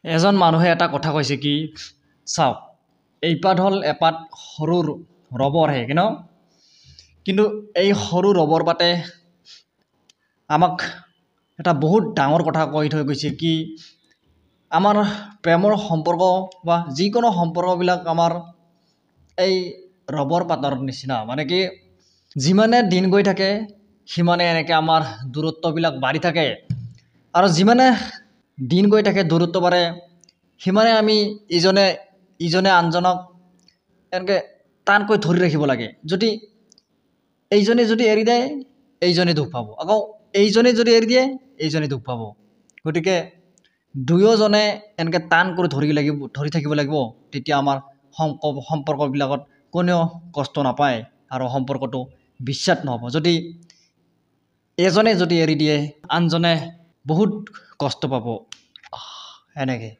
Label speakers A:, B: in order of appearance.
A: এজন মানুহে এটা কথা কৈছে কি চাওক এইপাত হ'ল এপাত সৰু ৰবৰহে কি ন কিন্তু এই সৰু ৰবৰ পাতে আমাক এটা বহুত ডাঙৰ কথা কৈ থৈ গৈছে কি আমাৰ প্ৰেমৰ সম্পৰ্ক বা যিকোনো সম্পৰ্কবিলাক আমাৰ এই ৰবৰ পাতৰ নিচিনা মানে কি যিমানে দিন গৈ থাকে সিমানে এনেকৈ আমাৰ দূৰত্ববিলাক বাঢ়ি থাকে আৰু যিমানে দিন গৈ থাকে দূৰত্ব বাঢ়ে সিমানে আমি ইজনে আনজনক এনেকৈ টানকৈ ধৰি ৰাখিব লাগে যদি এইজনে যদি এৰি দিয়ে এইজনে দুখ পাব আকৌ এইজনে যদি এৰি দিয়ে এইজনে দুখ পাব গতিকে দুয়োজনে এনেকৈ টান কৰি ধৰি থাকিব লাগিব তেতিয়া আমাৰ সম্পৰ্কবিলাকত কোনেও কষ্ট নাপায় আৰু সম্পৰ্কটো বিশ্বাস নহ'ব যদি এজনে যদি এৰি দিয়ে আনজনে বহুত কষ্ট পাব এনেকৈ